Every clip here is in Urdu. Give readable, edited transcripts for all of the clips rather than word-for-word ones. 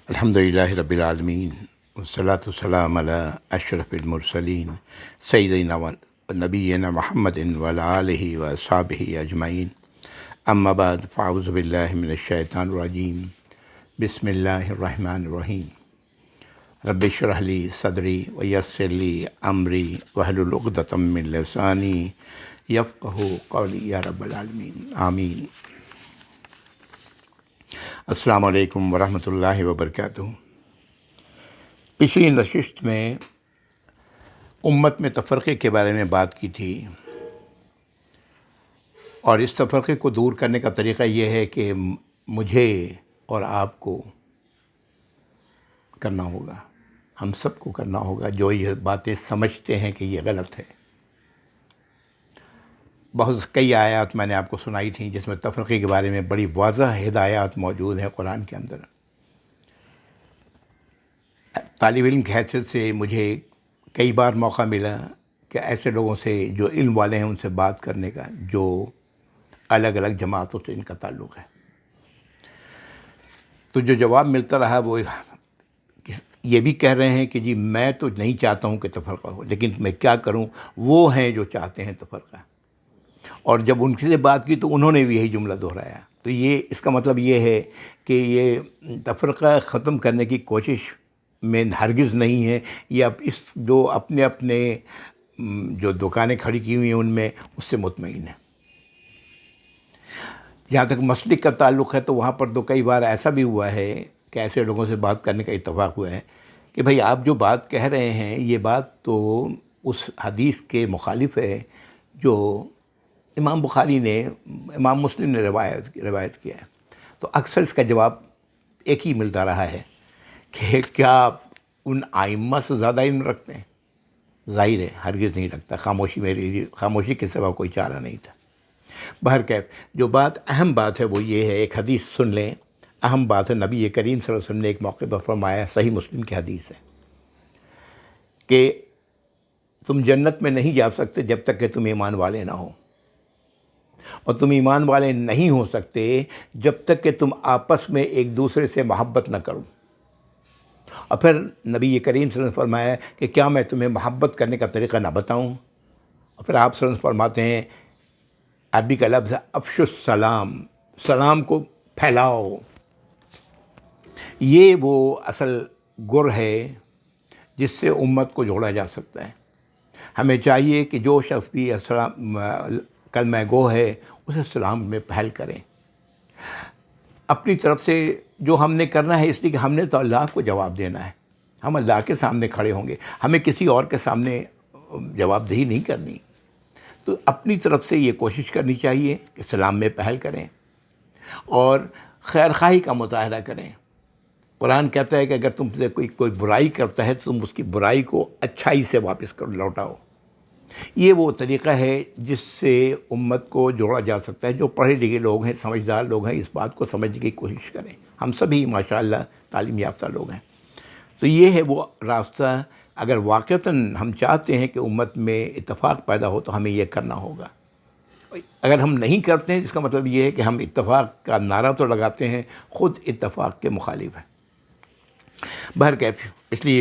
الحمدللہ رب العالمین والصلاة والسلام علی اشرف المرسلین سیدنا و نبینا محمد وعلی آلہ واصحابہ اجمعین، اما بعد فاعوذ باللہ من الشیطان الرجیم، بسم اللہ الرحمن الرحیم۔ رب اشرح لی صدری ویسر لی امری واحلل عقدۃ من لسانی یفقہوا قولی یا رب العالمین، آمین۔ السلام علیکم ورحمۃ اللہ وبرکاتہ۔ پچھلی نشست میں امت میں تفرقے کے بارے میں بات کی تھی، اور اس تفرقے کو دور کرنے کا طریقہ یہ ہے کہ مجھے اور آپ کو کرنا ہوگا، ہم سب کو کرنا ہوگا جو یہ باتیں سمجھتے ہیں کہ یہ غلط ہے۔ کئی آیات میں نے آپ کو سنائی تھیں جس میں تفرقے کے بارے میں بڑی واضح ہدایات موجود ہیں قرآن کے اندر۔ طالب علم کی حیثیت سے مجھے کئی بار موقع ملا کہ ایسے لوگوں سے جو علم والے ہیں ان سے بات کرنے کا، جو الگ الگ جماعتوں سے ان کا تعلق ہے، تو جو جواب ملتا رہا وہ یہ بھی کہہ رہے ہیں کہ جی میں تو نہیں چاہتا ہوں کہ تفرقہ ہو، لیکن میں کیا کروں، وہ ہیں جو چاہتے ہیں تفرقہ۔ اور جب ان سے بات کی تو انہوں نے بھی یہی جملہ دہرایا۔ تو یہ اس کا مطلب یہ ہے کہ یہ تفرقہ ختم کرنے کی کوشش میں ہرگز نہیں ہے، یہ اس جو اپنے جو دکانیں کھڑی کی ہوئی ہیں ان میں اس سے مطمئن ہے۔ جہاں تک مسلک کا تعلق ہے تو وہاں پر تو کئی بار ایسا بھی ہوا ہے کہ ایسے لوگوں سے بات کرنے کا اتفاق ہوا ہے کہ بھئی آپ جو بات کہہ رہے ہیں یہ بات تو اس حدیث کے مخالف ہے جو امام بخاری نے، امام مسلم نے روایت کیا ہے۔ تو اکثر اس کا جواب ایک ہی ملتا رہا ہے کہ کیا آپ ان ائمہ سے زیادہ علم رکھتے ہیں؟ ظاہر ہے ہرگز نہیں رکھتا، خاموشی کے سوا کوئی چارہ نہیں تھا۔ بہرکیف جو بات اہم بات ہے وہ یہ ہے، ایک حدیث سن لیں، اہم بات ہے۔ نبی کریم صلی اللہ علیہ وسلم نے ایک موقع پر فرمایا، صحیح مسلم کی حدیث ہے، کہ تم جنت میں نہیں جا سکتے جب تک کہ تم ایمان والے نہ ہو، اور تم ایمان والے نہیں ہو سکتے جب تک کہ تم آپس میں ایک دوسرے سے محبت نہ کرو۔ اور پھر نبی کریم صلی اللہ علیہ وسلم نے فرمایا کہ کیا میں تمہیں محبت کرنے کا طریقہ نہ بتاؤں؟ اور پھر آپ صلی اللہ علیہ وسلم فرماتے ہیں، عربی کا لفظ ہے افشوا السلام، سلام کو پھیلاؤ۔ یہ وہ اصل گر ہے جس سے امت کو جوڑا جا سکتا ہے۔ ہمیں چاہیے کہ جو شخص بھی السلام کلمہ گو ہے اسے سلام میں پہل کریں۔ اپنی طرف سے جو ہم نے کرنا ہے، اس لیے کہ ہم نے تو اللہ کو جواب دینا ہے، ہم اللہ کے سامنے کھڑے ہوں گے، ہمیں کسی اور کے سامنے جواب دہی نہیں کرنی۔ تو اپنی طرف سے یہ کوشش کرنی چاہیے کہ سلام میں پہل کریں اور خیر خواہی کا مظاہرہ کریں۔ قرآن کہتا ہے کہ اگر تم سے کوئی برائی کرتا ہے تو تم اس کی برائی کو اچھائی سے واپس لوٹاؤ۔ یہ وہ طریقہ ہے جس سے امت کو جوڑا جا سکتا ہے۔ جو پڑھے لکھے لوگ ہیں، سمجھدار لوگ ہیں، اس بات کو سمجھنے کی کوشش کریں۔ ہم سبھی ماشاءاللہ تعلیم یافتہ لوگ ہیں، تو یہ ہے وہ راستہ۔ اگر واقعتاً ہم چاہتے ہیں کہ امت میں اتفاق پیدا ہو تو ہمیں یہ کرنا ہوگا۔ اگر ہم نہیں کرتے ہیں، اس کا مطلب یہ ہے کہ ہم اتفاق کا نعرہ تو لگاتے ہیں، خود اتفاق کے مخالف ہیں۔ بہرکیف پچھلی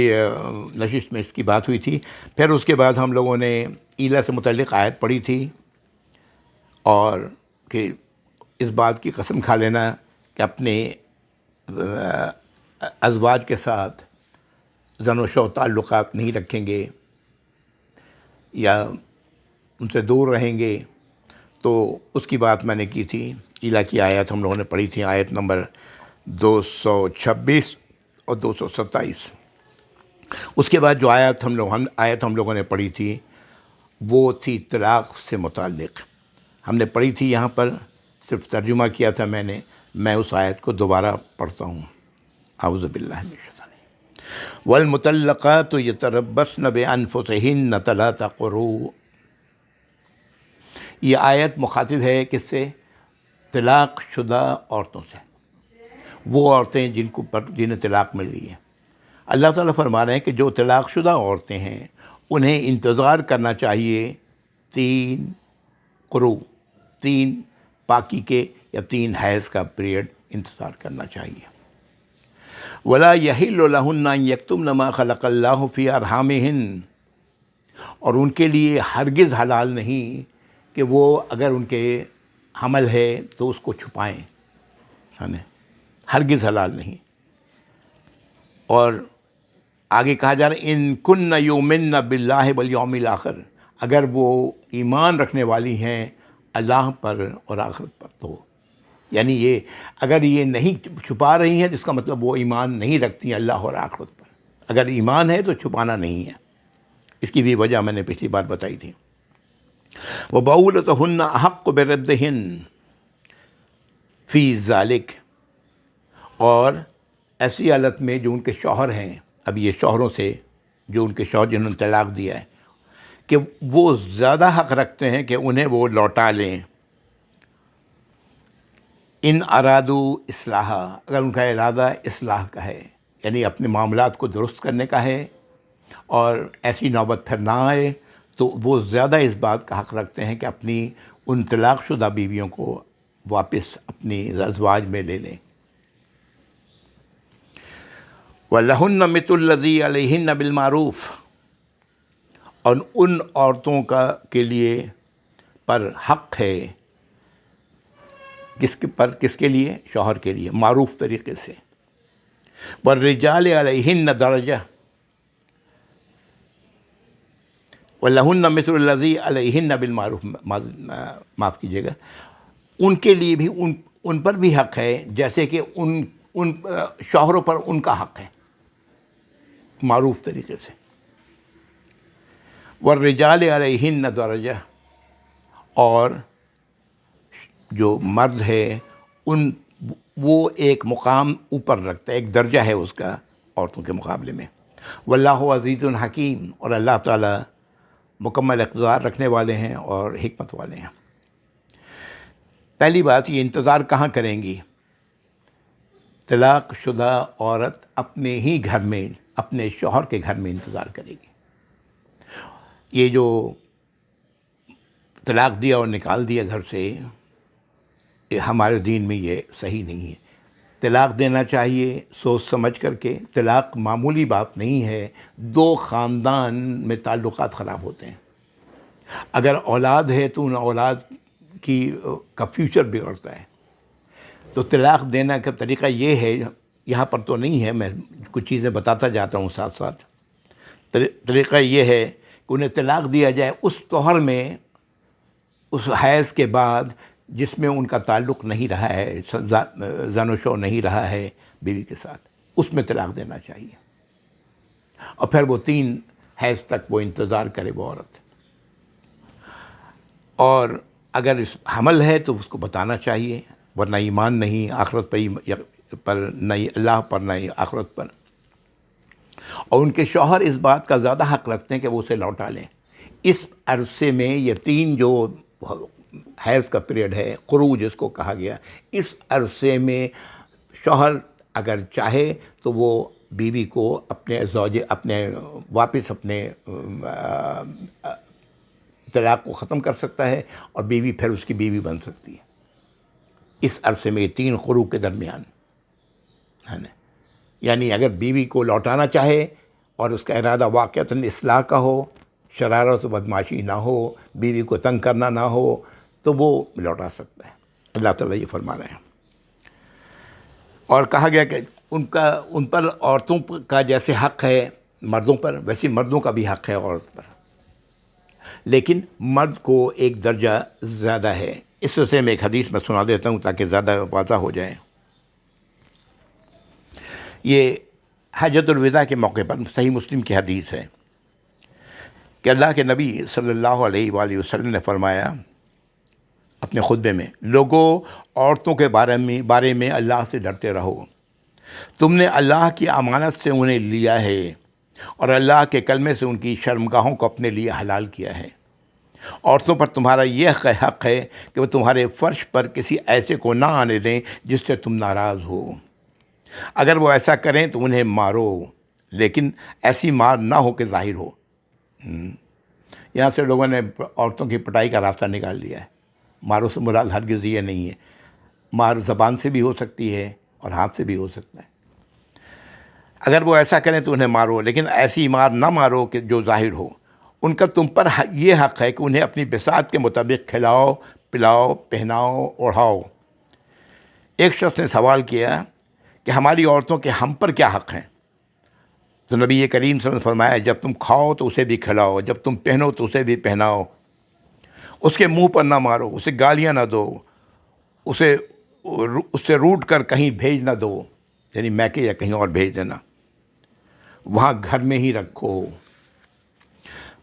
نشست میں اس کی بات ہوئی تھی۔ پھر اس کے بعد ہم لوگوں نے ایلا سے متعلق آیت پڑھی تھی، اور کہ اس بات کی قسم کھا لینا کہ اپنے ازواج کے ساتھ زن و شو تعلقات نہیں رکھیں گے یا ان سے دور رہیں گے۔ تو اس کی بات میں نے کی تھی۔ ایلا کی آیت ہم لوگوں نے پڑھی تھی، آیت نمبر 226 اور 227۔ اس کے بعد جو آیت ہم لوگوں نے پڑھی تھی وہ تھی طلاق سے متعلق۔ ہم نے پڑھی تھی، یہاں پر صرف ترجمہ کیا تھا میں اس آیت کو دوبارہ پڑھتا ہوں۔ اعوذ باللہ من الشیطان الرجیم۔ والمطلقات یتربصن بانفسہن ثلاث قروء۔ یہ آیت مخاطب ہے کس سے؟ طلاق شدہ عورتوں سے، وہ عورتیں جنہیں طلاق مل گئی ہے۔ اللہ تعالیٰ فرما رہے ہیں کہ جو طلاق شدہ عورتیں ہیں انہیں انتظار کرنا چاہیے 3 قروء، 3 پاکی کے یا 3 حیض کا پیریڈ انتظار کرنا چاہیے۔ ولا یحل لہن ان یکتمن ما خلق اللہ فی ارحامہن، اور ان کے لیے ہرگز حلال نہیں کہ وہ اگر ان کے حمل ہے تو اس کو چھپائیں، ہرگز حلال نہیں۔ اور آگے کہا جا رہا ہے ان کن یؤمن باللہ والیوم الآخر، اگر وہ ایمان رکھنے والی ہیں اللہ پر اور آخرت پر، تو یعنی یہ اگر یہ نہیں چھپا رہی ہیں تو اس کا مطلب وہ ایمان نہیں رکھتی ہیں اللہ اور آخرت پر۔ اگر ایمان ہے تو چھپانا نہیں ہے، اس کی بھی وجہ میں نے پچھلی بار بتائی تھی۔ وَبَعُولَتُهُنَّ أَحَقُّ بِرَدِّهِنَّ فِي ذَلِكَ، اور ایسی حالت میں جو ان کے شوہر ہیں، اب یہ شوہروں سے، جو ان کے شوہر جنہوں نے طلاق دیا ہے، کہ وہ زیادہ حق رکھتے ہیں کہ انہیں وہ لوٹا لیں، ان ارادو اصلاح، اگر ان کا ارادہ اصلاح کا ہے، یعنی اپنے معاملات کو درست کرنے کا ہے اور ایسی نوبت پھر نہ آئے، تو وہ زیادہ اس بات کا حق رکھتے ہیں کہ اپنی ان طلاق شدہ بیویوں کو واپس اپنی ازواج میں لے لیں۔ وَلَهُنَّ مِثْلُ الَّذِي عَلَيْهِنَّ بِالْمَعْرُوفِ، اور ان عورتوں کے لیے پر حق ہے، کس کے لیے؟ شوہر کے لیے، معروف طریقے سے۔ وَالرِّجَالِ عَلَيْهِنَّ دَرَجَةٌ، وَلَهُنَّ مِثْلُ الَّذِي عَلَيْهِنَّ بِالْمَعْرُوفِ، معاف کیجیے گا، ان کے لیے بھی ان پر بھی حق ہے جیسے کہ ان شوہروں پر ان کا حق ہے، معروف طریقے سے۔ وَالرِّجَالِ عَلَيْهِنَّ دَرَجَةٌ، اور جو مرد ہے وہ ایک مقام اوپر رکھتا ہے، ایک درجہ ہے اس کا عورتوں کے مقابلے میں۔ واللہ عزیز حکیم، اور اللہ تعالیٰ مکمل اقتدار رکھنے والے ہیں اور حکمت والے ہیں۔ پہلی بات، یہ انتظار کہاں کریں گی؟ طلاق شدہ عورت اپنے ہی گھر میں، اپنے شوہر کے گھر میں انتظار کرے گی۔ یہ جو طلاق دیا اور نکال دیا گھر سے، ہمارے دین میں یہ صحیح نہیں ہے۔ طلاق دینا چاہیے سوچ سمجھ کر کے، طلاق معمولی بات نہیں ہے، دو خاندان میں تعلقات خراب ہوتے ہیں۔ اگر اولاد ہے تو ان اولاد کا فیوچر بگڑتا ہے۔ تو طلاق دینا کا طریقہ یہ ہے، یہاں پر تو نہیں ہے، میں کچھ چیزیں بتاتا جاتا ہوں ساتھ ساتھ۔ طریقہ یہ ہے کہ انہیں طلاق دیا جائے اس طہر میں، اس حیض کے بعد جس میں ان کا تعلق نہیں رہا ہے، زن و شو نہیں رہا ہے بیوی کے ساتھ، اس میں طلاق دینا چاہیے، اور پھر وہ 3 حیض تک وہ انتظار کرے وہ عورت۔ اور اگر اس حمل ہے تو اس کو بتانا چاہیے، ورنہ ایمان نہیں آخرت پر، نہ اللہ پر، نہ آخرت پر۔ اور ان کے شوہر اس بات کا زیادہ حق رکھتے ہیں کہ وہ اسے لوٹا لیں۔ اس عرصے میں یہ 3 جو حیض کا پیریڈ ہے، خروج جس کو کہا گیا، اس عرصے میں شوہر اگر چاہے تو وہ بیوی کو اپنے واپس اپنے طلاق کو ختم کر سکتا ہے، اور بیوی پھر اس کی بیوی بن سکتی ہے اس عرصے میں، 3 قروء کے درمیان ہے نا۔ یعنی اگر بیوی کو لوٹانا چاہے اور اس کا ارادہ واقعتاً اصلاح کا ہو، شرارت و بدمعاشی نہ ہو، بیوی کو تنگ کرنا نہ ہو، تو وہ لوٹا سکتا ہے۔ اللہ تعالیٰ یہ فرما رہے ہیں۔ اور کہا گیا کہ ان پر عورتوں کا جیسے حق ہے مردوں پر، ویسے مردوں کا بھی حق ہے عورت پر، لیکن مرد کو ایک درجہ زیادہ ہے۔ اس سلسلے میں ایک حدیث میں سنا دیتا ہوں تاکہ زیادہ واضح ہو جائے۔ یہ حجۃ الوداع کے موقع پر صحیح مسلم کی حدیث ہے کہ اللہ کے نبی صلی اللہ علیہ وآلہ وسلم نے فرمایا اپنے خطبے میں، لوگوں، عورتوں کے بارے میں اللہ سے ڈرتے رہو، تم نے اللہ کی امانت سے انہیں لیا ہے اور اللہ کے کلمے سے ان کی شرمگاہوں کو اپنے لیے حلال کیا ہے۔ عورتوں پر تمہارا یہ حق ہے کہ وہ تمہارے فرش پر کسی ایسے کو نہ آنے دیں جس سے تم ناراض ہو۔ اگر وہ ایسا کریں تو انہیں مارو، لیکن ایسی مار نہ ہو کہ ظاہر ہو۔ یہاں سے لوگوں نے عورتوں کی پٹائی کا راستہ نکال لیا ہے۔ مارو سے مراد ہرگز یہ نہیں ہے، مار زبان سے بھی ہو سکتی ہے اور ہاتھ سے بھی ہو سکتا ہے۔ اگر وہ ایسا کریں تو انہیں مارو، لیکن ایسی مار نہ مارو کہ جو ظاہر ہو۔ ان کا تم پر یہ حق ہے کہ انہیں اپنی بساط کے مطابق کھلاؤ، پلاؤ، پہناؤ، اوڑھاؤ۔ ایک شخص نے سوال کیا کہ ہماری عورتوں کے ہم پر کیا حق ہیں؟ تو نبی کریم صلی اللہ علیہ وسلم نے فرمایا، جب تم کھاؤ تو اسے بھی کھلاؤ، جب تم پہنو تو اسے بھی پہناؤ، اس کے منہ پر نہ مارو، اسے گالیاں نہ دو، اس سے روٹ کر کہیں بھیج نہ دو، یعنی میکے یا کہیں اور بھیج دینا، وہاں گھر میں ہی رکھو۔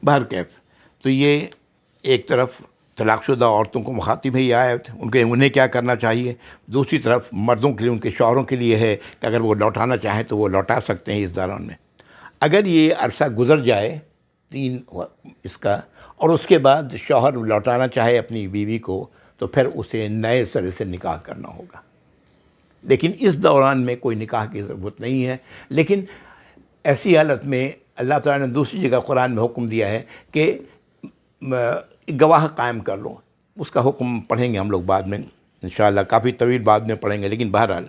بہرکیف تو یہ ایک طرف طلاق شدہ عورتوں کو مخاطب ہے یہ آیت، انہیں کیا کرنا چاہیے۔ دوسری طرف مردوں کے لیے، ان کے شوہروں کے لیے ہے کہ اگر وہ لوٹانا چاہیں تو وہ لوٹا سکتے ہیں اس دوران میں۔ اگر یہ عرصہ گزر جائے اس کا، اور اس کے بعد شوہر لوٹانا چاہے اپنی بیوی کو، تو پھر اسے نئے سرے سے نکاح کرنا ہوگا، لیکن اس دوران میں کوئی نکاح کی ضرورت نہیں ہے۔ لیکن ایسی حالت میں اللہ تعالیٰ نے دوسری جگہ قرآن میں حکم دیا ہے کہ گواہ قائم کر لو۔ اس کا حکم پڑھیں گے ہم لوگ بعد میں انشاءاللہ، کافی طویل بعد میں پڑھیں گے، لیکن بہرحال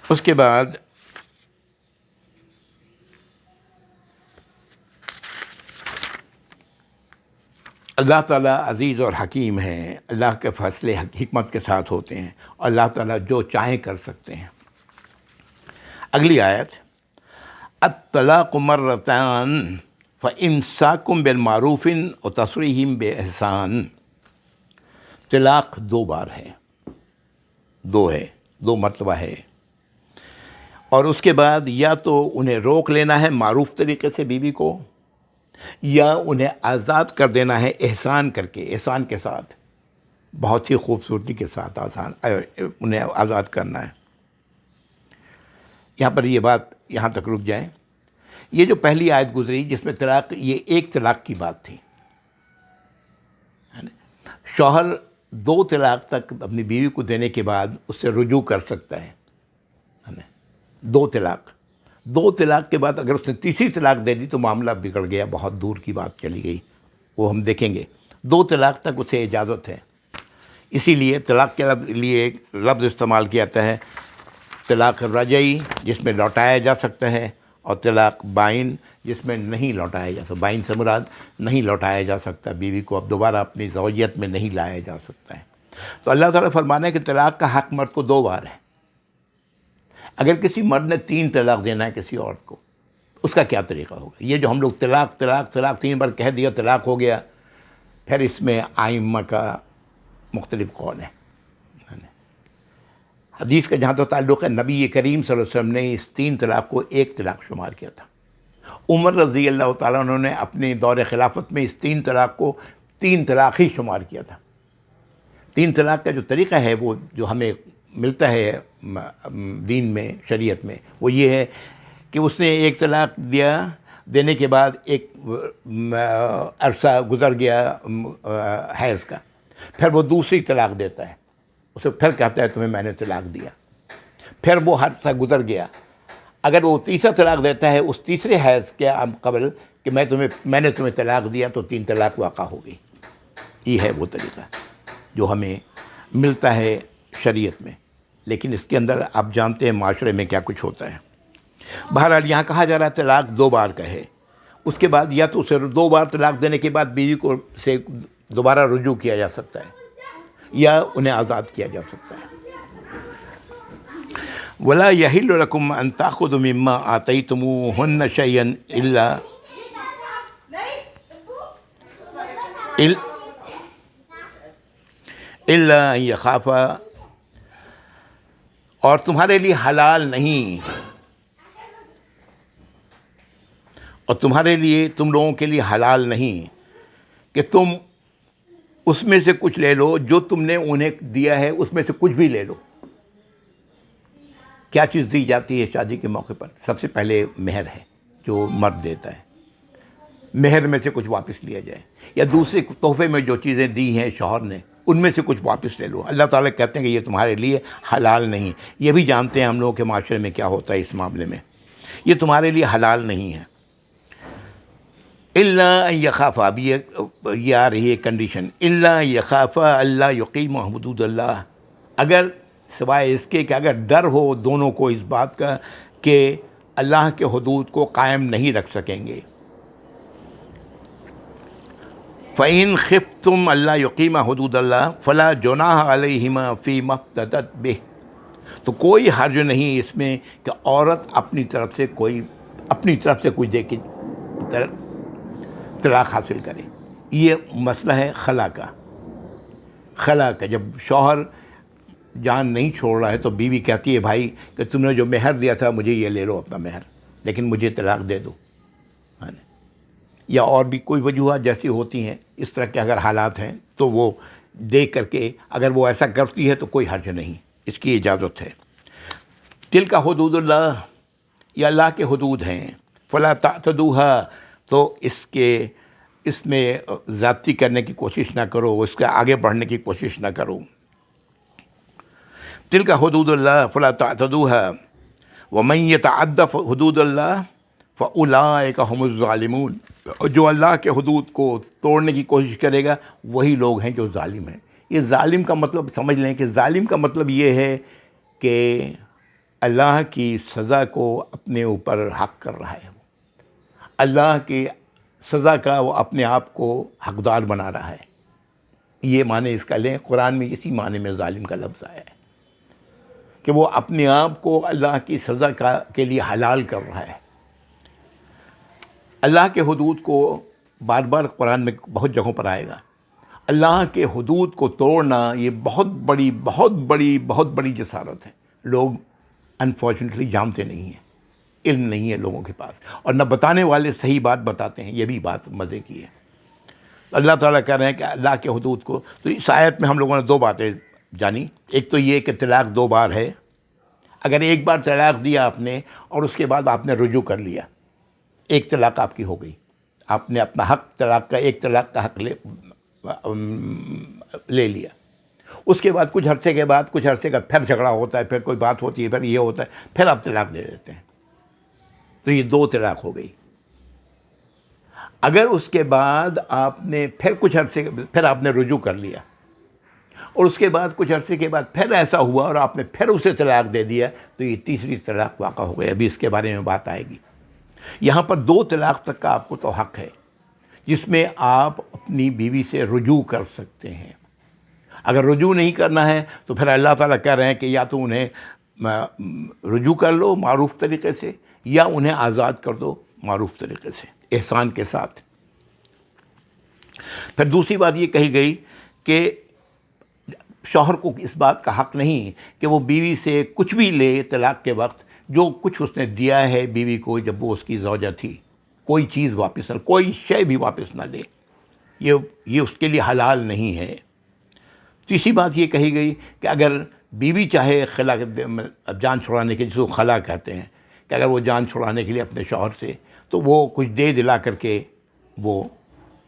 اس کے بعد اللہ تعالیٰ عزیز اور حکیم ہیں، اللہ کے فیصلے حکمت کے ساتھ ہوتے ہیں، اور اللہ تعالیٰ جو چاہیں کر سکتے ہیں۔ اگلی آیت، الطلاق مرتان فإمساک بالمعروف وتسریح بإحسان۔ طلاق دو بار ہے، دو مرتبہ ہے، اور اس کے بعد یا تو انہیں روک لینا ہے معروف طریقے سے بیوی کو، یا انہیں آزاد کر دینا ہے احسان کر کے، احسان کے ساتھ، بہت ہی خوبصورتی کے ساتھ انہیں آزاد کرنا ہے۔ یہاں پر یہ بات یہاں تک رک جائے۔ یہ جو پہلی آیت گزری جس میں طلاق، یہ ایک طلاق کی بات تھی، شوہر دو طلاق تک اپنی بیوی کو دینے کے بعد اس سے رجوع کر سکتا ہے۔ دو طلاق کے بعد اگر اس نے تیسری طلاق دے دی تو معاملہ بگڑ گیا، بہت دور کی بات چلی گئی، وہ ہم دیکھیں گے۔ دو طلاق تک اسے اجازت ہے، اسی لیے طلاق کے لیے ایک لفظ استعمال کیا جاتا ہے، طلاق رجعی جس میں لوٹایا جا سکتا ہے، اور طلاق بائن جس میں نہیں لوٹایا جا سکتا۔ بائن سے مراد نہیں لوٹایا جا سکتا، بیوی کو اب دوبارہ اپنی زوجیت میں نہیں لایا جا سکتا ہے۔ تو اللہ تعالیٰ فرمانا ہے کہ طلاق کا حق مرد کو دو بار ہے۔ اگر کسی مرد نے 3 طلاق دینا ہے کسی عورت کو، اس کا کیا طریقہ ہوگا؟ یہ جو ہم لوگ طلاق 3 بار کہہ دیا طلاق ہو گیا، پھر اس میں ائمہ کا مختلف قول ہے۔ حدیث کا جہاں تو تعلق ہے، نبی کریم صلی اللہ علیہ وسلم نے اس 3 طلاق کو 1 طلاق شمار کیا تھا۔ عمر رضی اللہ تعالیٰ عنہ نے اپنے دور خلافت میں اس 3 طلاق کو 3 طلاق ہی شمار کیا تھا۔ 3 طلاق کا جو طریقہ ہے، وہ جو ہمیں ملتا ہے دین میں، شریعت میں، وہ یہ ہے کہ اس نے 1 طلاق دینے کے بعد ایک عرصہ گزر گیا حیض کا، پھر وہ دوسری طلاق دیتا ہے، اسے پھر کہتا ہے تمہیں میں نے طلاق دیا، پھر وہ عرصہ گزر گیا، اگر وہ تیسرا طلاق دیتا ہے اس تیسرے حیض کے قبل کہ میں نے تمہیں طلاق دیا، تو 3 طلاق واقع ہو گئی۔ یہ ہے وہ طریقہ جو ہمیں ملتا ہے شریعت میں، لیکن اس کے اندر آپ جانتے ہیں معاشرے میں کیا کچھ ہوتا ہے۔ بہرحال یہاں کہا جا رہا ہے طلاق 2 بار کا ہے، اس کے بعد یا تو اسے 2 بار طلاق دینے کے بعد بیوی کو سے دوبارہ رجوع کیا جا سکتا ہے، یا انہیں آزاد کیا جا سکتا ہے۔ وَلَا يَحِلُّ لَكُمْ أَن تَأْخُذُوا مِمَّا آتَيْتُمُوهُنَّ شَيْئًا إِلَّا أَن يَخَافَا، اور تمہارے لیے حلال نہیں، اور تم لوگوں کے لیے حلال نہیں کہ تم اس میں سے کچھ لے لو، جو تم نے انہیں دیا ہے اس میں سے کچھ بھی لے لو۔ کیا چیز دی جاتی ہے شادی کے موقع پر؟ سب سے پہلے مہر ہے جو مرد دیتا ہے، مہر میں سے کچھ واپس لیا جائے، یا دوسرے تحفے میں جو چیزیں دی ہیں شوہر نے ان میں سے کچھ واپس لے لو۔ اللہ تعالیٰ کہتے ہیں کہ یہ تمہارے لیے حلال نہیں۔ یہ بھی جانتے ہیں ہم لوگوں کے معاشرے میں کیا ہوتا ہے اس معاملے میں، یہ تمہارے لیے حلال نہیں ہے۔ الا ان یخافا، اب یہ آ رہی ہے کنڈیشن، الا یخافا اللہ یقیم حدود اللہ، اگر سوائے اس کے کہ اگر ڈر ہو دونوں کو اس بات کا کہ اللہ کے حدود کو قائم نہیں رکھ سکیں گے۔ فَإِنْ خِفْتُمْ أَلَّا يُقِيمَ حُدُودَ اللَّهِ فَلَا جُنَاحَ عَلَيْهِمَا فِي مَا افْتَدَتْ بِهِ، تو کوئی حرج نہیں اس میں کہ عورت اپنی طرف سے کوئی دے کے طلاق حاصل کرے۔ یہ مسئلہ ہے خلا کا۔ جب شوہر جان نہیں چھوڑ رہا ہے تو بیوی کہتی ہے بھائی کہ تم نے جو مہر دیا تھا مجھے یہ لے لو اپنا مہر، لیکن مجھے طلاق دے دو، یا اور بھی کوئی وجوہات جیسی ہوتی ہیں اس طرح کے اگر حالات ہیں تو وہ دیکھ کر کے اگر وہ ایسا کرتی ہے تو کوئی حرج نہیں، اس کی اجازت ہے۔ تلک حدود اللہ، یہ اللہ کے حدود ہیں، فلا تعتدوها، تو اس میں زیادتی کرنے کی کوشش نہ کرو، اس کے آگے بڑھنے کی کوشش نہ کرو۔ تلک حدود اللہ فلا تعتدوها ومن يتعد حدود اللہ فاولئک هم الظالمون، جو اللہ کے حدود کو توڑنے کی کوشش کرے گا وہی لوگ ہیں جو ظالم ہیں۔ یہ ظالم کا مطلب سمجھ لیں کہ ظالم کا مطلب یہ ہے کہ اللہ کی سزا کو اپنے اوپر حق کر رہا ہے، اللہ کی سزا کا وہ اپنے آپ کو حقدار بنا رہا ہے۔ یہ معنی اس کا لیں، قرآن میں اسی معنی میں ظالم کا لفظ آیا ہے کہ وہ اپنے آپ کو اللہ کی سزا کے لیے حلال کر رہا ہے۔ اللہ کے حدود کو بار بار قرآن میں بہت جگہوں پر آئے گا۔ اللہ کے حدود کو توڑنا یہ بہت بڑی جسارت ہے۔ لوگ انفارچونیٹلی جانتے نہیں ہیں، علم نہیں ہے لوگوں کے پاس، اور نہ بتانے والے صحیح بات بتاتے ہیں، یہ بھی بات مزے کی ہے۔ اللہ تعالیٰ کہہ رہے ہیں کہ اللہ کے حدود کو، تو اس آیت میں ہم لوگوں نے دو باتیں جانی۔ ایک تو یہ کہ طلاق دو بار ہے، اگر ایک بار طلاق دیا آپ نے اور اس کے بعد آپ نے رجوع کر لیا، ایک طلاق آپ کی ہو گئی، آپ نے اپنا حق طلاق کا، ایک طلاق کا حق لے لیا۔ اس کے بعد کچھ عرصے کا پھر جھگڑا ہوتا ہے، پھر کوئی بات ہوتی ہے، پھر یہ ہوتا ہے، پھر آپ طلاق دے دیتے ہیں، تو یہ دو طلاق ہو گئی۔ اگر اس کے بعد آپ نے پھر آپ نے رجوع کر لیا اور اس کے بعد کچھ عرصے کے بعد پھر ایسا ہوا اور آپ نے پھر اسے طلاق دے دیا، تو یہ تیسری طلاق واقع ہو گئی۔ ابھی اس کے بارے میں بات آئے گی۔ یہاں پر دو طلاق تک کا آپ کو تو حق ہے، جس میں آپ اپنی بیوی سے رجوع کر سکتے ہیں۔ اگر رجوع نہیں کرنا ہے تو پھر اللہ تعالیٰ کہہ رہے ہیں کہ یا تو انہیں رجوع کر لو معروف طریقے سے، یا انہیں آزاد کر دو معروف طریقے سے، احسان کے ساتھ۔ پھر دوسری بات یہ کہی گئی کہ شوہر کو اس بات کا حق نہیں کہ وہ بیوی سے کچھ بھی لے طلاق کے وقت، جو کچھ اس نے دیا ہے بیوی کو جب وہ اس کی زوجہ تھی، کوئی چیز واپس نہ، کوئی شے بھی واپس نہ لے، یہ اس کے لیے حلال نہیں ہے۔ تیسری بات یہ کہی گئی کہ اگر بیوی چاہے خلا جان چھڑانے کے، جس کو خلا کہتے ہیں، کہ اگر وہ جان چھڑانے کے لیے اپنے شوہر سے، تو وہ کچھ دے دلا کر کے وہ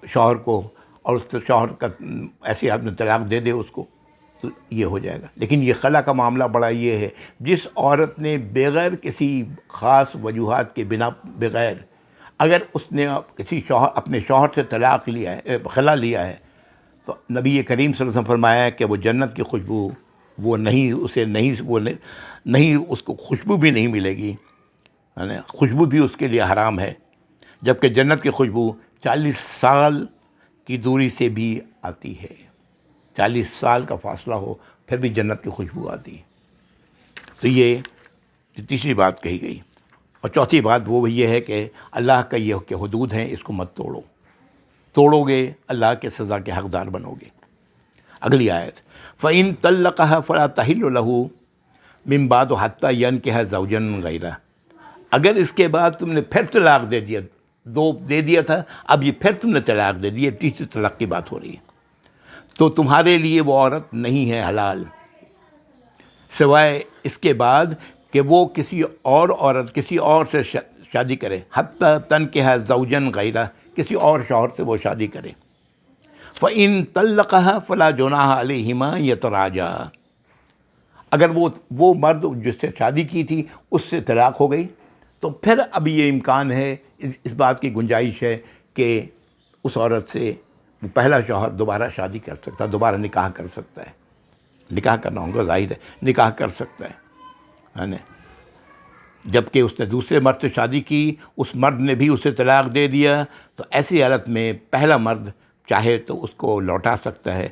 شوہر کو، اور اس شوہر کا ایسے آپ نے طلاق دے دے اس کو، تو یہ ہو جائے گا۔ لیکن یہ خلا کا معاملہ بڑا یہ ہے، جس عورت نے بغیر کسی خاص وجوہات کے بنا، بغیر اگر اس نے اپنے شوہر سے طلاق لیا ہے، خلا لیا ہے، تو نبی کریم صلی اللہ علیہ وسلم فرمایا ہے کہ وہ جنت کی خوشبو وہ نہیں اس کو خوشبو بھی نہیں ملے گی، خوشبو بھی اس کے لیے حرام ہے، جبکہ جنت کی خوشبو 40 سال کی دوری سے بھی آتی ہے۔ 40 سال کا فاصلہ ہو پھر بھی جنت کی خوشبو آتی ہے۔ تو یہ تیسری بات کہی گئی۔ اور چوتھی بات وہ یہ ہے کہ اللہ کا یہ کہ حدود ہیں، اس کو مت توڑو گے اللہ کے سزا کے حقدار بنو گے۔ اگلی آیت، فَإِن طَلَّقَهَا فَلَا تَحِلُّ لَهُ مِن بَعْدُ حَتَّى يَنكِحَ زَوْجًا غَيْرَهُ، اگر اس کے بعد تم نے پھر طلاق دے دیا، دو دے دیا تھا، اب یہ پھر تم نے طلاق دے دی، تیسری طلاق کی بات ہو رہی ہے، تو تمہارے لیے وہ عورت نہیں ہے حلال، سوائے اس کے بعد کہ وہ کسی اور عورت، کسی اور سے شادی کرے، حتیٰ تنکح زوجن غیرہ، کسی اور شوہر سے وہ شادی کرے۔ فَإِن طَلَّقَهَا فَلَا جُنَاحَ عَلَيْهِمَا يَتَرَاجَعَا، اگر وہ مرد جس سے شادی کی تھی اس سے طلاق ہو گئی، تو پھر اب یہ امکان ہے، اس بات کی گنجائش ہے کہ اس عورت سے وہ پہلا شوہر دوبارہ شادی کر سکتا ہے، دوبارہ نکاح کر سکتا ہے۔ نکاح کرنا ہوگا، ظاہر ہے نکاح کر سکتا ہے نا، جبکہ اس نے دوسرے مرد سے شادی کی، اس مرد نے بھی اسے طلاق دے دیا، تو ایسی حالت میں پہلا مرد چاہے تو اس کو لوٹا سکتا ہے۔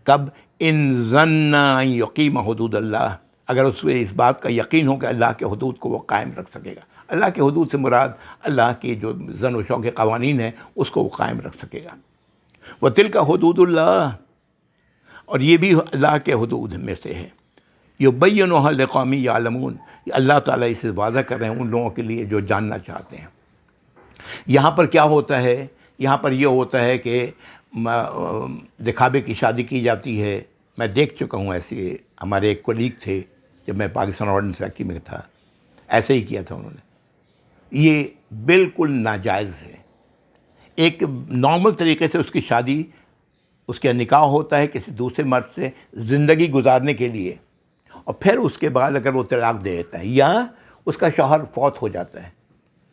کب؟ ان ظن ان یقیم حدود اللہ، اگر اس میں اس بات کا یقین ہو کہ اللہ کے حدود کو وہ قائم رکھ سکے گا۔ اللہ کے حدود سے مراد اللہ کی جو زن و شوق کے قوانین ہیں اس کو وہ قائم رکھ سکے گا۔ وَتِلْكَ حدود اللہ، اور یہ بھی اللہ کے حدود میں سے ہے۔ یبینھا لقوم یعلمون، اللہ تعالیٰ اسے واضح کر رہے ہیں ان لوگوں کے لیے جو جاننا چاہتے ہیں۔ یہاں پر کیا ہوتا ہے؟ یہاں پر یہ ہوتا ہے کہ دکھاوے کی شادی کی جاتی ہے۔ میں دیکھ چکا ہوں ایسے، ہمارے ایک کولیگ تھے جب میں پاکستان آرڈننس فیکٹری میں تھا، ایسے ہی کیا تھا انہوں نے۔ یہ بالکل ناجائز ہے۔ ایک نارمل طریقے سے اس کی شادی، اس کا نکاح ہوتا ہے کسی دوسرے مرد سے زندگی گزارنے کے لیے، اور پھر اس کے بعد اگر وہ طلاق دے دیتا ہے یا اس کا شوہر فوت ہو جاتا ہے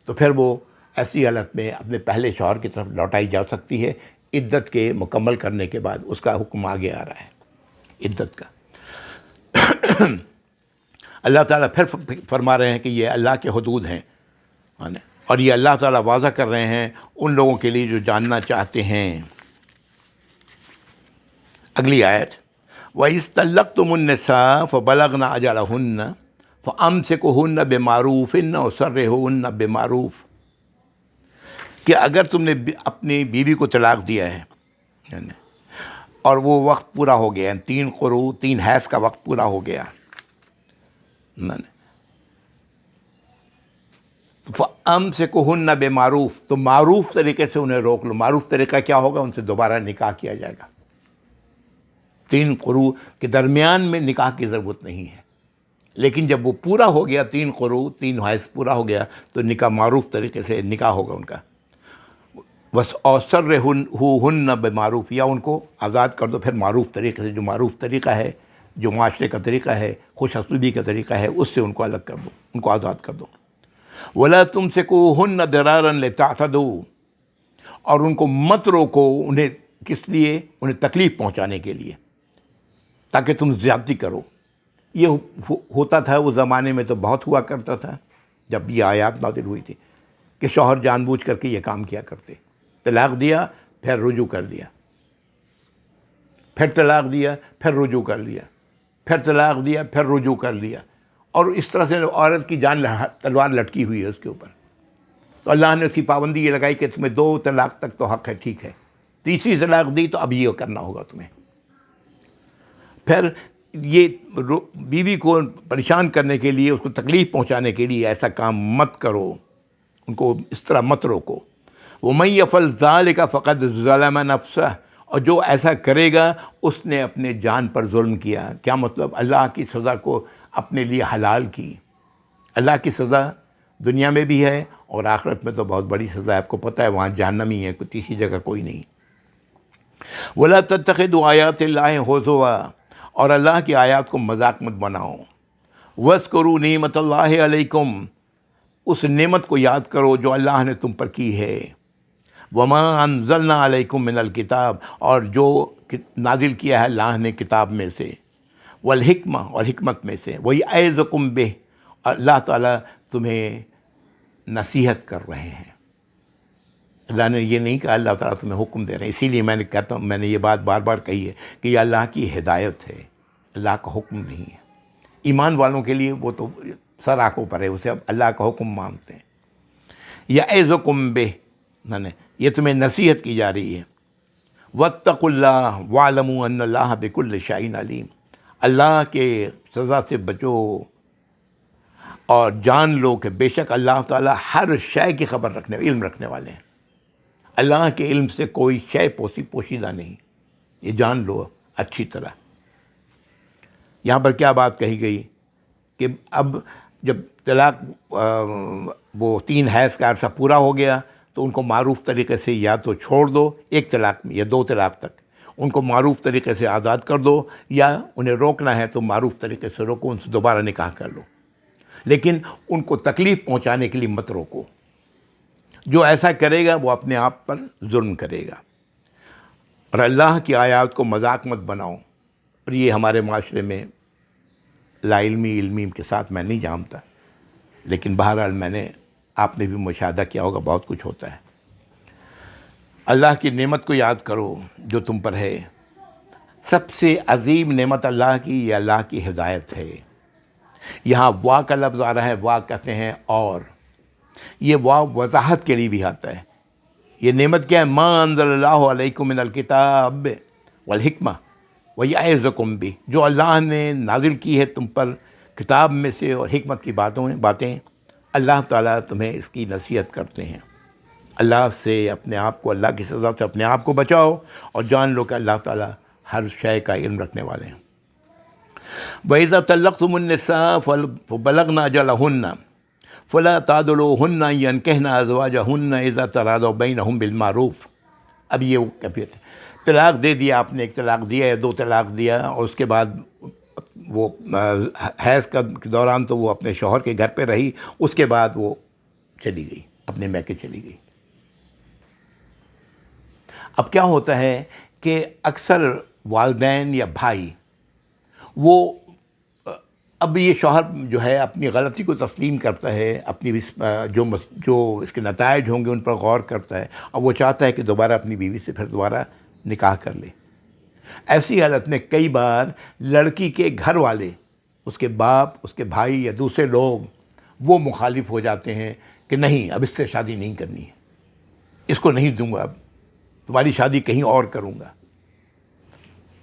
تو پھر وہ ایسی حالت میں اپنے پہلے شوہر کی طرف لوٹائی جا سکتی ہے، عدت کے مکمل کرنے کے بعد اس کا حکم آگے آ رہا ہے عدت کا۔ اللہ تعالیٰ پھر فرما رہے ہیں کہ یہ اللہ کے حدود ہیں، اور یہ اللہ تعالیٰ واضح کر رہے ہیں ان لوگوں کے لیے جو جاننا چاہتے ہیں۔ اگلی آیت، وَإِذْ طَلَّقْتُمُ النِّسَاءَ فَبَلَغْنَ أَجَلَهُنَّ فَأَمْسِكُوهُنَّ بِمَعْرُوفٍ أَوْ سَرِّحُوهُنَّ بِمَعْرُوفٍ، کہ اگر تم نے اپنی بیوی کو طلاق دیا ہے اور وہ وقت پورا ہو گیا، 3 قروء 3 حیض کا وقت پورا ہو گیا، فَأَمْسِكُوهُنَّ بِمَعْرُوفٍ، تو معروف طریقے سے انہیں روک لو۔ معروف طریقہ کیا ہوگا؟ ان سے دوبارہ نکاح کیا جائے گا۔ 3 قروء کے درمیان میں نکاح کی ضرورت نہیں ہے، لیکن جب وہ پورا ہو گیا، 3 قروء 3 حیض پورا ہو گیا، تو نکاح معروف طریقے سے نکاح ہوگا ان کا۔ بس وَسَرِّحُوهُنَّ بِمَعْرُوف، یا ان کو آزاد کر دو پھر معروف طریقے سے، جو معروف طریقہ ہے، جو معاشرے کا طریقہ ہے، خوش اسلوبی کا طریقہ ہے، اس سے ان کو الگ کر دو، ان کو آزاد کر دو۔ وَلَا تُمْسِكُوهُنَّ ضِرَارًا لِتَعْتَدُوا، اور ان کو مت روکو، انہیں کس لیے؟ انہیں تکلیف پہنچانے کے لیے، تاکہ تم زیادتی کرو۔ یہ ہوتا تھا اس زمانے میں، تو بہت ہوا کرتا تھا جب یہ آیات نازل ہوئی تھی، کہ شوہر جان بوجھ کر کے یہ کام کیا کرتے، طلاق دیا پھر رجوع کر لیا، پھر طلاق دیا پھر رجوع کر لیا، پھر طلاق دیا پھر رجوع کر لیا، اور اس طرح سے عورت کی جان تلوار لٹکی ہوئی ہے اس کے اوپر۔ تو اللہ نے اس کی پابندی یہ لگائی کہ تمہیں 2 طلاق تک تو حق ہے، ٹھیک ہے، تیسری طلاق دی تو اب یہ کرنا ہوگا تمہیں۔ پھر یہ بیوی کو پریشان کرنے کے لیے، اس کو تکلیف پہنچانے کے لیے ایسا کام مت کرو، ان کو اس طرح مت روکو۔ وَمَن يَفْعَلْ ذَلِكَ فَقَدْ ظَلَمَ نَفْسَهُ، اور جو ایسا کرے گا اس نے اپنے جان پر ظلم کیا۔ کیا مطلب؟ اللہ کی سزا کو اپنے لیے حلال کی۔ اللہ کی سزا دنیا میں بھی ہے اور آخرت میں تو بہت بڑی سزا ہے، آپ کو پتہ ہے وہاں جہنم ہی ہے، کوئی تیسری جگہ کوئی نہیں۔ وَلَا تَتَّخِذُوا آیَاتِ اللَّهِ هُزُوًا، اور اللہ کی آیات کو مذاق مت بناؤ۔ وَاذْكُرُوا نِعْمَتَ اللَّهِ عَلَيْكُمْ، اس نعمت کو یاد کرو جو اللہ نے تم پر کی ہے۔ وَمَا أَنزَلْنَا عَلَيْكُمْ مِنَ الْكِتَابِ، اور جو نازل کیا ہے اللہ نے کتاب میں سے، والحکمہ، اور حکمت میں سے، وَيَعِظُكُمْ بِهِ، اللہ تعالیٰ تمہیں نصیحت کر رہے ہیں۔ اللہ نے یہ نہیں کہا اللہ تعالیٰ تمہیں حکم دے رہے ہیں، اسی لیے میں نے کہتا ہوں، میں نے یہ بات بار بار کہی ہے کہ یہ اللہ کی ہدایت ہے، اللہ کا حکم نہیں ہے۔ ایمان والوں کے لیے وہ تو سر آنکھوں پر ہے، اسے اب اللہ کا حکم مانتے ہیں۔ یعظکم بہ، یہ تمہیں نصیحت کی جا رہی ہے۔ واتقوا اللہ واعلموا ان اللہ بکل شیء علیم، اللہ کے سزا سے بچو اور جان لو کہ بے شک اللہ تعالیٰ ہر شے کی خبر رکھنے، علم رکھنے والے ہیں۔ اللہ کے علم سے کوئی شے پوشیدہ نہیں، یہ جان لو اچھی طرح۔ یہاں پر کیا بات کہی گئی کہ اب جب طلاق وہ 3 حیض کا عرصہ پورا ہو گیا تو ان کو معروف طریقے سے یا تو چھوڑ دو 1 طلاق میں یا 2 طلاق تک، ان کو معروف طریقے سے آزاد کر دو، یا انہیں روکنا ہے تو معروف طریقے سے روکو، ان سے دوبارہ نکاح کر لو، لیکن ان کو تکلیف پہنچانے کے لیے مت روکو۔ جو ایسا کرے گا وہ اپنے آپ پر ظلم کرے گا۔ اور اللہ کی آیات کو مذاق مت بناؤ، اور یہ ہمارے معاشرے میں لا علمی علمی کے ساتھ میں نہیں جانتا، لیکن بہرحال آپ نے بھی مشاہدہ کیا ہوگا، بہت کچھ ہوتا ہے۔ اللہ کی نعمت کو یاد کرو جو تم پر ہے۔ سب سے عظیم نعمت اللہ کی یہ اللہ کی ہدایت ہے۔ یہاں وا کا لفظ آ رہا ہے، وا کہتے ہیں اور، یہ وا وضاحت کے لیے بھی آتا ہے۔ یہ نعمت کیا ہے؟ ما انزل اللہ علیکم من الکتاب والحکمہ ویعظکم بہ، جو اللہ نے نازل کی ہے تم پر کتاب میں سے اور حکمت کی باتیں، اللہ تعالیٰ تمہیں اس کی نصیحت کرتے ہیں۔ اللہ سے اپنے آپ کو، اللہ کی سزا سے اپنے آپ کو بچاؤ، اور جان لو کہ اللہ تعالیٰ ہر شے کا علم رکھنے والے ہیں۔ وَإِذَا طَلَّقْتُمُ النِّسَاءَ فَبَلَغْنَ أَجَلَهُنَّ فَلَا تَعْضُلُوهُنَّ أَن يَنكِحْنَ أَزْوَاجَهُنَّ إِذَا تَرَاضَوْا بَيْنَهُم بِالْمَعْرُوفِ۔ اب یہ وہ کیفیت ہے، طلاق دے دیا آپ نے، ایک طلاق دیا یا دو طلاق دیا، اور اس کے بعد وہ حیض کا دوران تو وہ اپنے شوہر کے گھر پہ رہی، اس کے بعد وہ چلی گئی، اپنے میکے چلی گئی۔ اب کیا ہوتا ہے کہ اکثر والدین یا بھائی وہ اب یہ شوہر جو ہے اپنی غلطی کو تسلیم کرتا ہے، اپنی جو اس کے نتائج ہوں گے ان پر غور کرتا ہے، اور وہ چاہتا ہے کہ دوبارہ اپنی بیوی سے پھر دوبارہ نکاح کر لے۔ ایسی حالت میں کئی بار لڑکی کے گھر والے، اس کے باپ، اس کے بھائی یا دوسرے لوگ، وہ مخالف ہو جاتے ہیں کہ نہیں، اب اس سے شادی نہیں کرنی ہے، اس کو نہیں دوں گا، اب تمہاری شادی کہیں اور کروں گا۔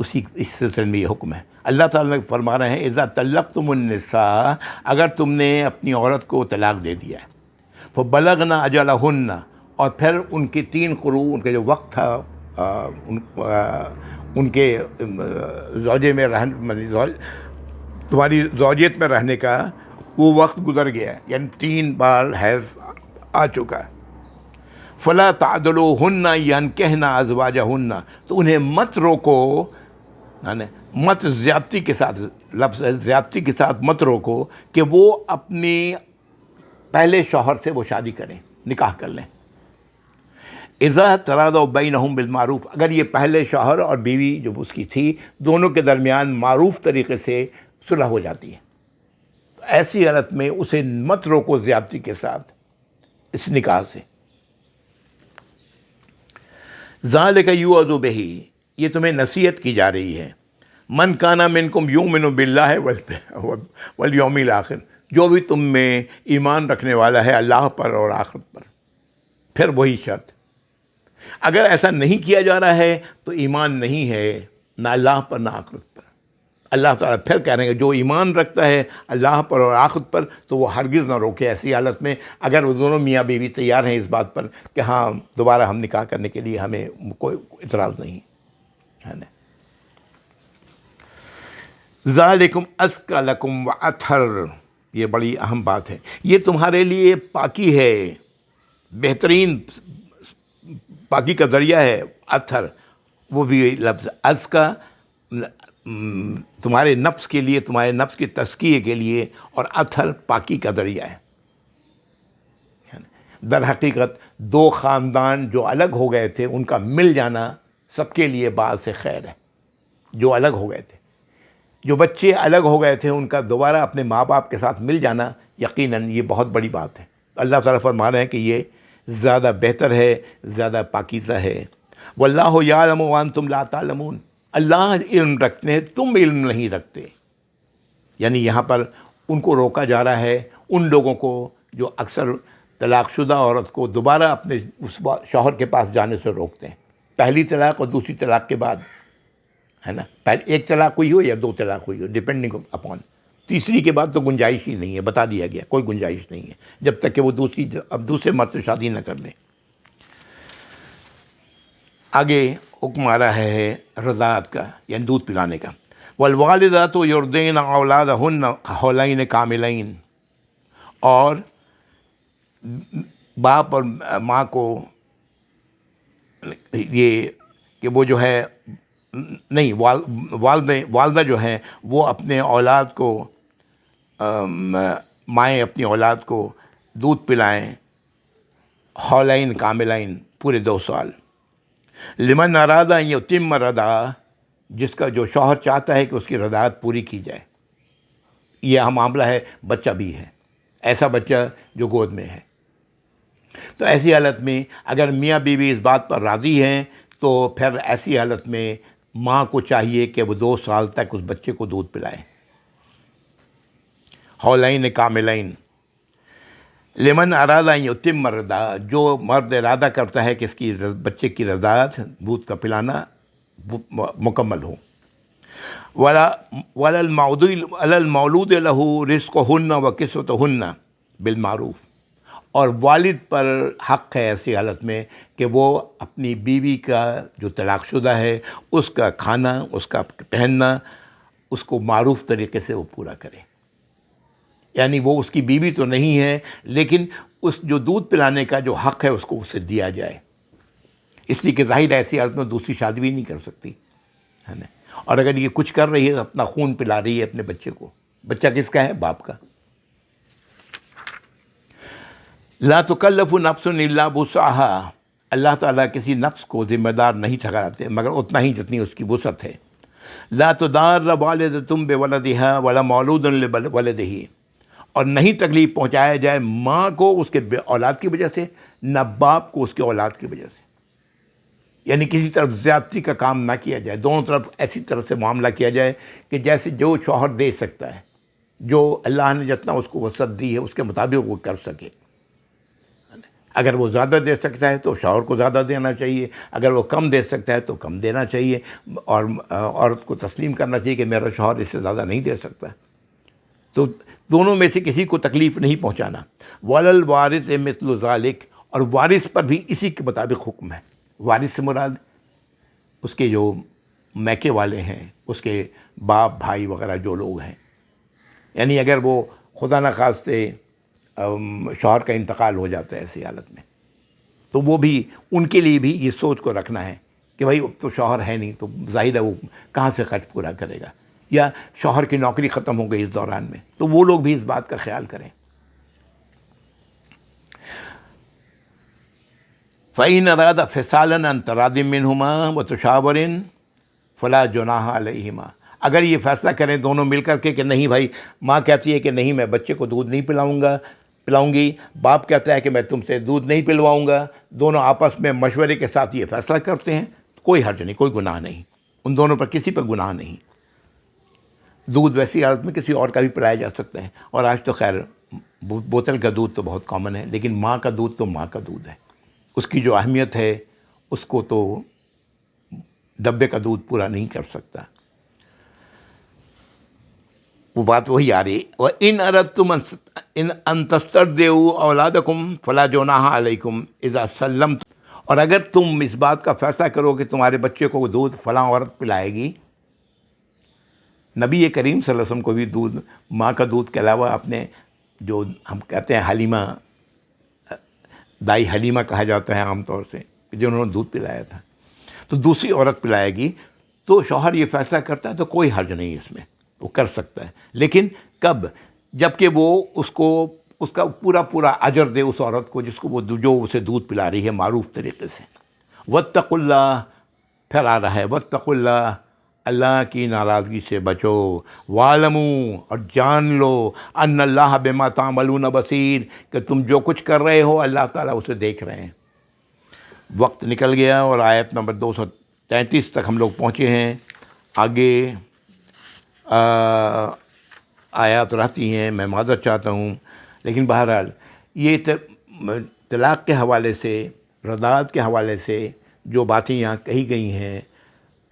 اس سلسلے میں یہ حکم ہے۔ اللہ تعالیٰ فرما رہے ہیں اذا طلقتم النساء، اگر تم نے اپنی عورت کو طلاق دے دیا ہے، فبلغن اجلہن، اور پھر ان کی 3 قروء، ان کا جو وقت تھا ان کے زوجے میں تمہاری زوجیت میں رہنے کا، وہ وقت گزر گیا ہے، یعنی 3 بار حیض آ چکا ہے۔ فلا تعدلوہن ینکحن ازواجہن، تو انہیں مت روکو، مت زیادتی کے ساتھ، لفظ ہے زیادتی کے ساتھ مت روکو کہ وہ اپنی پہلے شوہر سے وہ شادی کریں، نکاح کر لیں۔ اذا تراضوا بینہم بالمعروف، اگر یہ پہلے شوہر اور بیوی جو اس کی تھی، دونوں کے درمیان معروف طریقے سے صلح ہو جاتی ہے، تو ایسی حالت میں اسے مت روکو زیادتی کے ساتھ اس نکاح سے۔ ذالک یوعظ بہ، یہ تمہیں نصیحت کی جا رہی ہے، من کان منکم یؤمن باللہ والیوم الآخر، جو بھی تم میں ایمان رکھنے والا ہے اللہ پر اور آخرت پر۔ پھر وہی شرط، اگر ایسا نہیں کیا جا رہا ہے تو ایمان نہیں ہے، نہ اللہ پر نہ آخرت پر۔ اللہ تعالیٰ پھر کہہ رہے ہیں کہ جو ایمان رکھتا ہے اللہ پر اور آخرت پر تو وہ ہرگز نہ روکے ایسی حالت میں، اگر وہ دونوں میاں بیوی تیار ہیں اس بات پر کہ ہاں دوبارہ ہم نکاح کرنے کے لیے، ہمیں کوئی اعتراض نہیں ہے نا۔ ذالکم ازکی لکم واطہر، یہ بڑی اہم بات ہے، یہ تمہارے لیے پاکی ہے، بہترین پاکی کا ذریعہ ہے۔ اطہر، وہ بھی لفظ ازکا، تمہارے نفس کے لیے، تمہارے نفس کی تزکیے کے لیے، اور اطہر پاکی کا ذریعہ ہے۔ در حقیقت 2 خاندان جو الگ ہو گئے تھے ان کا مل جانا سب کے لیے باعث خیر ہے۔ جو الگ ہو گئے تھے، جو بچے الگ ہو گئے تھے، ان کا دوبارہ اپنے ماں باپ کے ساتھ مل جانا یقیناً یہ بہت بڑی بات ہے۔ اللہ تعالیٰ فرما رہے ہیں کہ یہ زیادہ بہتر ہے، زیادہ پاکیزہ ہے۔ واللہ یعلم وانتم لا تعلمون، اللہ علم رکھتے ہیں، تم علم نہیں رکھتے۔ یعنی یہاں پر ان کو روکا جا رہا ہے، ان لوگوں کو جو اکثر طلاق شدہ عورت کو دوبارہ اپنے اس شوہر کے پاس جانے سے روکتے ہیں، پہلی طلاق اور دوسری طلاق کے بعد، ہے نا، ایک طلاق ہوئی ہو یا 2 طلاق ہوئی ہو، ڈپینڈنگ اپون، تیسری کے بعد تو گنجائش ہی نہیں ہے، بتا دیا گیا کوئی گنجائش نہیں ہے جب تک کہ وہ اب دوسرے مرد سے شادی نہ کر لیں۔ آگے حکم آ رہا ہے رضاعت کا، یعنی دودھ پلانے کا۔ والوالدات یرضعن اولادہن حولین کاملین، اور باپ اور ماں کو یہ کہ وہ جو ہے نہیں، والدہ جو ہیں وہ اپنے اولاد کو، مائیں اپنی اولاد کو دودھ پلائیں حولین کاملین، پورے 2 سال۔ لمن اراد ان یتم الرضاعہ، جس کا جو شوہر چاہتا ہے کہ اس کی رضاعت پوری کی جائے. یہ معاملہ ہے، بچہ بھی ہے، ایسا بچہ جو گود میں ہے. تو ایسی حالت میں اگر میاں بیوی اس بات پر راضی ہیں تو پھر ایسی حالت میں ماں کو چاہیے کہ وہ 2 سال تک اس بچے کو دودھ پلائے. حولین کاملین لمن اراد ان یتم الرضاع، جو مرد ارادہ کرتا ہے کہ اس کی بچے کی رضاعت دودھ کا پلانا مکمل ہو. وَعَلَى الْمَوْلُودِ لَهُ رِزْقُهُنَّ وَكِسْوَتُهُنَّ بِالْمَعْرُوف، اور والد پر حق ہے ایسی حالت میں کہ وہ اپنی بیوی کا جو طلاق شدہ ہے اس کا کھانا، اس کا پہننا، اس کو معروف طریقے سے وہ پورا کرے. یعنی وہ اس کی بیوی تو نہیں ہے لیکن اس جو دودھ پلانے کا جو حق ہے اس کو اسے دیا جائے. اس لیے کہ ظاہر ایسی حالت میں دوسری شادی بھی نہیں کر سکتی ہے نا. اور اگر یہ کچھ کر رہی ہے اپنا خون پلا رہی ہے اپنے بچے کو. بچہ کس کا ہے؟ باپ کا. لا تکلف نفس الا وسعها، اللہ تعالیٰ کسی نفس کو ذمہ دار نہیں ٹھہراتے مگر اتنا ہی جتنی اس کی وسعت ہے. لا تضار والدۃ بولدها ولا مولود لولده، اور نہیں تکلیف پہنچایا جائے ماں کو اس کے اولاد کی وجہ سے، نہ باپ کو اس کے اولاد کی وجہ سے. یعنی کسی طرف زیادتی کا کام نہ کیا جائے، دونوں طرف ایسی طرح سے معاملہ کیا جائے کہ جیسے جو شوہر دے سکتا ہے، جو اللہ نے جتنا اس کو وسعت دی ہے اس کے مطابق وہ کر سکے. اگر وہ زیادہ دے سکتا ہے تو شوہر کو زیادہ دینا چاہیے، اگر وہ کم دے سکتا ہے تو کم دینا چاہیے، اور عورت کو تسلیم کرنا چاہیے کہ میرا شوہر اس سے زیادہ نہیں دے سکتا. تو دونوں میں سے کسی کو تکلیف نہیں پہنچانا. وَعَلَى الْوَارِثِ مِثْلُ ذَلِكَ، اور وارث پر بھی اسی کے مطابق حکم ہے. وارث سے مراد اس کے جو میکے والے ہیں، اس کے باپ بھائی وغیرہ جو لوگ ہیں. یعنی اگر وہ خدا نخواستہ شوہر کا انتقال ہو جاتا ہے ایسی حالت میں تو وہ بھی ان کے لیے بھی یہ سوچ کو رکھنا ہے کہ بھائی اب تو شوہر ہے نہیں تو ظاہر ہے وہ کہاں سے خرچ پورا کرے گا، یا شوہر کی نوکری ختم ہو گئی اس دوران میں تو وہ لوگ بھی اس بات کا خیال کریں. فَإِنْ أَرَادَ فِصَالًا عَنْ تَرَاضٍ مِّنْهُمَا وَتَشَاوُرٍ فَلَا جُنَاحَ عَلَيْهِمَا، اگر یہ فیصلہ کریں دونوں مل کر کے کہ نہیں بھائی، ماں کہتی ہے کہ نہیں میں بچے کو دودھ نہیں پلاؤں گی، باپ کہتا ہے کہ میں تم سے دودھ نہیں پلواؤں گا، دونوں آپس میں مشورے کے ساتھ یہ فیصلہ کرتے ہیں، کوئی حرج نہیں، کوئی گناہ نہیں، ان دونوں پر کسی پر گناہ نہیں. دودھ ویسی حالت میں کسی اور کا بھی پلایا جا سکتا ہے، اور آج تو خیر بوتل کا دودھ تو بہت کامن ہے، لیکن ماں کا دودھ تو ماں کا دودھ ہے. اس کی جو اہمیت ہے اس کو تو ڈبے کا دودھ پورا نہیں کر سکتا. وہ بات وہی آ رہی. وَإِنْ أَرَدْتُمْ أَن تَسْتَرْضِعُوا أَوْلَادَكُمْ فَلَا جُنَاحَ عَلَيْكُمْ إِذَا سَلَّمْتُمْ، اور اگر تم اس بات کا فیصلہ کرو کہ تمہارے بچے کو دودھ فلاں عورت پلائے گی. نبی کریم صلی اللہ علیہ وسلم کو بھی دودھ، ماں کا دودھ کے علاوہ اپنے جو ہم کہتے ہیں حلیمہ، دائی حلیمہ کہا جاتا ہے عام طور سے، جنہوں نے دودھ پلایا تھا، تو دوسری عورت پلائے گی تو شوہر یہ فیصلہ کرتا ہے تو کوئی حرج نہیں اس میں، وہ کر سکتا ہے. لیکن کب؟ جب کہ وہ اس کا پورا اجر دے اس عورت کو جس کو وہ جو اسے دودھ پلا رہی ہے معروف طریقے سے. واتقوا اللہ، پھر آ رہا ہے واتقوا اللہ، اللہ کی ناراضگی سے بچو. وَاعْلَمُوا، اور جان لو، ان اللہ بما تعملون بصیر، کہ تم جو کچھ کر رہے ہو اللہ تعالیٰ اسے دیکھ رہے ہیں. وقت نکل گیا اور آیت نمبر 233 تک ہم لوگ پہنچے ہیں. آگے آیات رہتی ہیں، میں معذرت چاہتا ہوں، لیکن بہرحال یہ طلاق کے حوالے سے، رضاعت کے حوالے سے جو باتیں یہاں کہی گئی ہیں،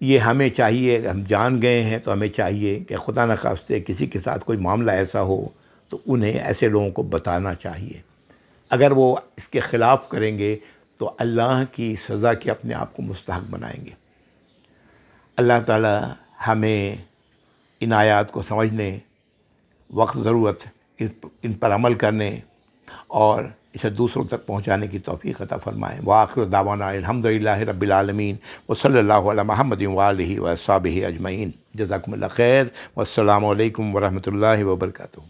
یہ ہمیں چاہیے، ہم جان گئے ہیں تو ہمیں چاہیے کہ خدا نخواستہ کسی کے ساتھ کوئی معاملہ ایسا ہو تو انہیں ایسے لوگوں کو بتانا چاہیے. اگر وہ اس کے خلاف کریں گے تو اللہ کی سزا کے اپنے آپ کو مستحق بنائیں گے. اللہ تعالی ہمیں ان آیات کو سمجھنے، وقت ضرورت ان پر عمل کرنے اور اسے دوسروں تک پہنچانے کی توفیق عطا فرمائے. وآخر دعوانا الحمدللہ رب العالمین، وصلی اللہ علی محمد وآلہ وصحبہ اجمعین. جزاکم اللہ خیر، والسلام علیکم ورحمۃ اللہ وبرکاتہ.